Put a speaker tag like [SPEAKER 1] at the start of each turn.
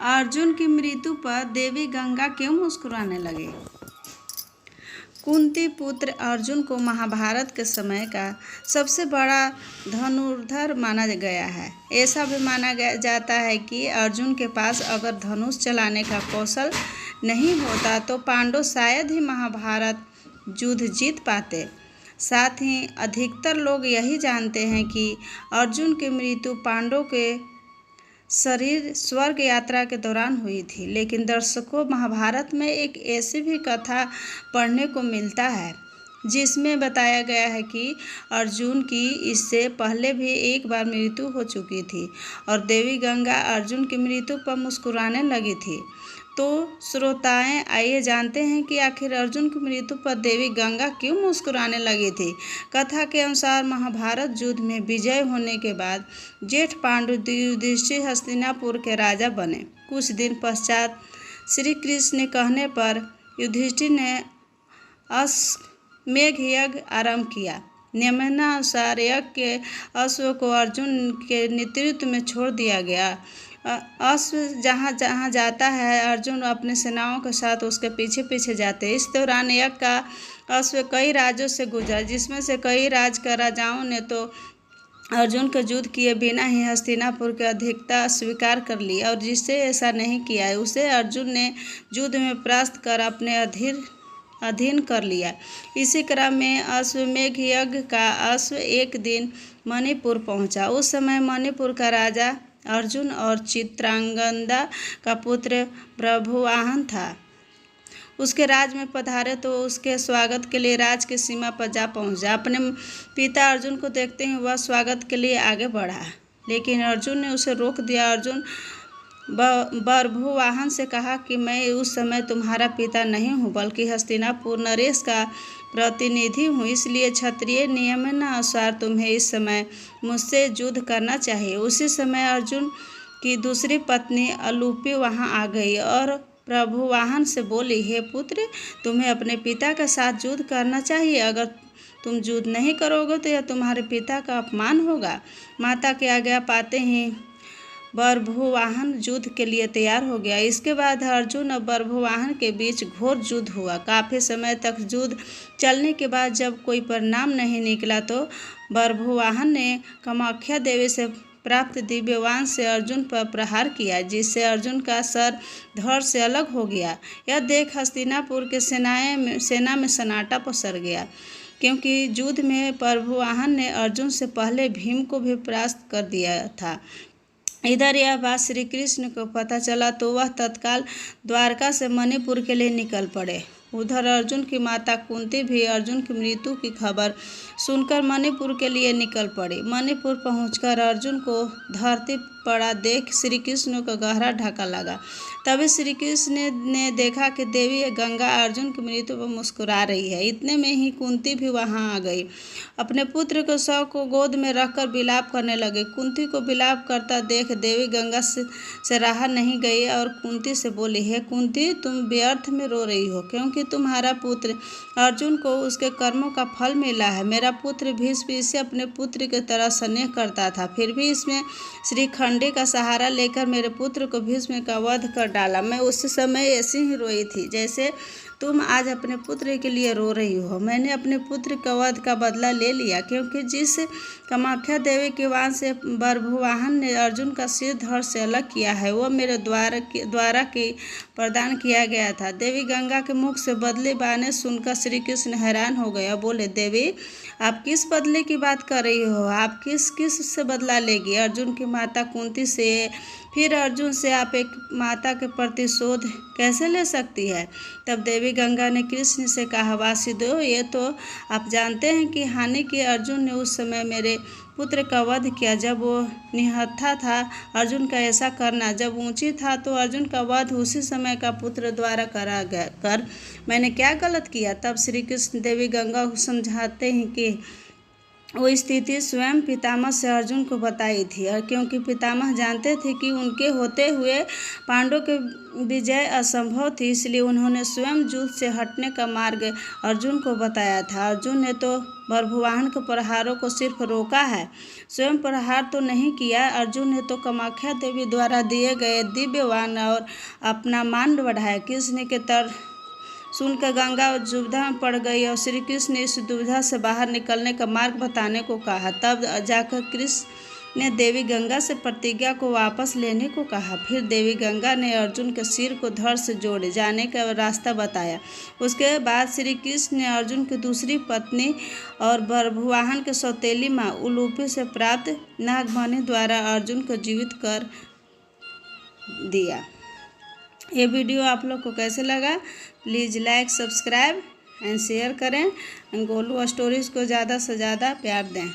[SPEAKER 1] अर्जुन की मृत्यु पर देवी गंगा क्यों मुस्कुराने लगे? कुंती पुत्र अर्जुन को महाभारत के समय का सबसे बड़ा धनुर्धर माना गया है। ऐसा भी माना जाता है कि अर्जुन के पास अगर धनुष चलाने का कौशल नहीं होता तो पांडव शायद ही महाभारत युद्ध जीत पाते। साथ ही अधिकतर लोग यही जानते हैं कि अर्जुन की मृत्यु पांडवों के शरीर स्वर्ग यात्रा के दौरान हुई थी। लेकिन दर्शकों, महाभारत में एक ऐसी भी कथा पढ़ने को मिलता है जिसमें बताया गया है कि अर्जुन की इससे पहले भी एक बार मृत्यु हो चुकी थी और देवी गंगा अर्जुन की मृत्यु पर मुस्कुराने लगी थी। तो श्रोताएं, आइए जानते हैं कि आखिर अर्जुन की मृत्यु पर देवी गंगा क्यों मुस्कुराने लगी थी। कथा के अनुसार महाभारत युद्ध में विजय होने के बाद जेठ पांडु युधिष्ठिर हस्तिनापुर के राजा बने। कुछ दिन पश्चात श्री कृष्ण के कहने पर युधिष्ठिर ने अश्वमेध यज्ञ आरंभ किया। नियमानुसार यज्ञ के अश्व को अर्जुन के नेतृत्व में छोड़ दिया गया। अश्व जहाँ जहाँ जाता है अर्जुन अपने सेनाओं के साथ उसके पीछे पीछे जाते। इस दौरान यज्ञ का अश्व कई राज्यों से गुजरा, जिसमें से कई राज्य के राजाओं ने तो अर्जुन के युद्ध किए बिना ही हस्तिनापुर की अधिकता स्वीकार कर ली और जिससे ऐसा नहीं किया है उसे अर्जुन ने युद्ध में परास्त कर अपने अधीन कर लिया। इसी क्रम में अश्वमेध यज्ञ का अश्व एक दिन मणिपुर पहुंचा। उस समय मणिपुर का राजा अर्जुन और चित्रांगदा का पुत्र बभ्रुवाहन था। उसके राज में पधारे तो उसके स्वागत के लिए राज की सीमा पर जा पहुंचा। अपने पिता अर्जुन को देखते ही वह स्वागत के लिए आगे बढ़ा, लेकिन अर्जुन ने उसे रोक दिया। अर्जुन बभ्रुवाहन से कहा कि मैं उस समय तुम्हारा पिता नहीं हूँ बल्कि हस्तिनापुर नरेश का प्रतिनिधि हूँ, इसलिए क्षत्रिय नियमानुसार तुम्हें इस समय मुझसे युद्ध करना चाहिए। उसी समय अर्जुन की दूसरी पत्नी अलूपी वहाँ आ गई और बभ्रुवाहन से बोली, हे पुत्र, तुम्हें अपने पिता के साथ युद्ध करना चाहिए। अगर तुम युद्ध नहीं करोगे तो यह तुम्हारे पिता का अपमान होगा। माता की आज्ञा पाते ही बभ्रुवाहन युद्ध के लिए तैयार हो गया। इसके बाद अर्जुन और बभ्रुवाहन के बीच घोर युद्ध हुआ। काफ़ी समय तक युद्ध चलने के बाद जब कोई परिणाम नहीं निकला तो बभ्रुवाहन ने कामाख्या देवी से प्राप्त दिव्यवान से अर्जुन पर प्रहार किया, जिससे अर्जुन का सर धड़ से अलग हो गया। यह देख हस्तिनापुर के सेना में सन्नाटा पसर गया, क्योंकि युद्ध में बभ्रुवाहन ने अर्जुन से पहले भीम को भी परास्त कर दिया था। इधर यह बात श्री कृष्ण को पता चला तो वह तत्काल द्वारका से मणिपुर के लिए निकल पड़े। उधर अर्जुन की माता कुंती भी अर्जुन की मृत्यु की खबर सुनकर मणिपुर के लिए निकल पड़ी। मणिपुर पहुंचकर अर्जुन को धरती पड़ा देख श्री कृष्ण को गहरा धक्का लगा। तभी श्री कृष्ण ने देखा कि देवी गंगा अर्जुन की मृत्यु पर मुस्कुरा रही है। इतने में ही कुंती भी वहां आ गई। अपने पुत्र के शव को गोद में रखकर विलाप करने लगे। कुंती को विलाप करता देख देवी गंगा से रहा नहीं गई और कुंती से बोली, हे कुंती, तुम व्यर्थ में रो रही हो, क्योंकि तुम्हारा पुत्र अर्जुन को उसके कर्मों का फल मिला है। मेरा पुत्र भीष्म इसे अपने पुत्र की तरह स्नेह करता था, फिर भी इसमें श्रीखंडी का सहारा लेकर मेरे पुत्र को भीष्म का वध कर डाला। मैं उस समय ऐसी ही रोई थी जैसे तुम आज अपने पुत्र के लिए रो रही हो। मैंने अपने पुत्र के वध का बदला ले लिया, क्योंकि जिस कामाख्या देवी के वाण से बभ्रुवाहन ने अर्जुन का सिर धड़ से अलग किया है वह मेरे द्वारा की प्रदान किया गया था। देवी गंगा के मुख से बदले बाने सुनकर श्री कृष्ण हैरान हो गए और बोले, देवी, आप किस बदले की बात कर रही हो? आप किस से बदला लेगी? अर्जुन की माता कुंती से, फिर अर्जुन से आप एक माता के प्रतिशोध कैसे ले सकती है? तब देवी गंगा ने कृष्ण से कहा, वासुदेव, ये तो आप जानते हैं कि हानि की अर्जुन ने उस समय मेरे पुत्र का वध किया। जब वो निहत्था था अर्जुन का ऐसा करना, जब ऊंची था तो अर्जुन का वध उसी समय का पुत्र द्वारा करा कर मैंने क्या गलत किया? तब श्री कृष्ण देवी गंगा को समझाते हैं कि वो स्थिति स्वयं पितामह से अर्जुन को बताई थी, और क्योंकि पितामह जानते थे कि उनके होते हुए पांडवों के विजय असंभव थी, इसलिए उन्होंने स्वयं युद्ध से हटने का मार्ग अर्जुन को बताया था। अर्जुन ने तो बभ्रुवाहन के प्रहारों को सिर्फ रोका है, स्वयं प्रहार तो नहीं किया। अर्जुन ने तो कामाख्या देवी द्वारा दिए गए दिव्य वाण और अपना मान बढ़ाया। कृष्ण के तर सुनकर गंगा दुविधा में पड़ गई और श्री कृष्ण ने इस दुविधा से बाहर निकलने का मार्ग बताने को कहा। तब जाकर कृष्ण ने देवी गंगा से प्रतिज्ञा को वापस लेने को कहा। फिर देवी गंगा ने अर्जुन के सिर को धड़ से जोड़े जाने का रास्ता बताया। उसके बाद श्री कृष्ण ने अर्जुन की दूसरी पत्नी और बभ्रुवाहन के सौतेली माँ उलूपी से प्राप्त नागमणि द्वारा अर्जुन को जीवित कर दिया। ये वीडियो आप लोग को कैसे लगा? Please like, subscribe and share करें। गोलू स्टोरीज़ को ज़्यादा से ज़्यादा प्यार दें।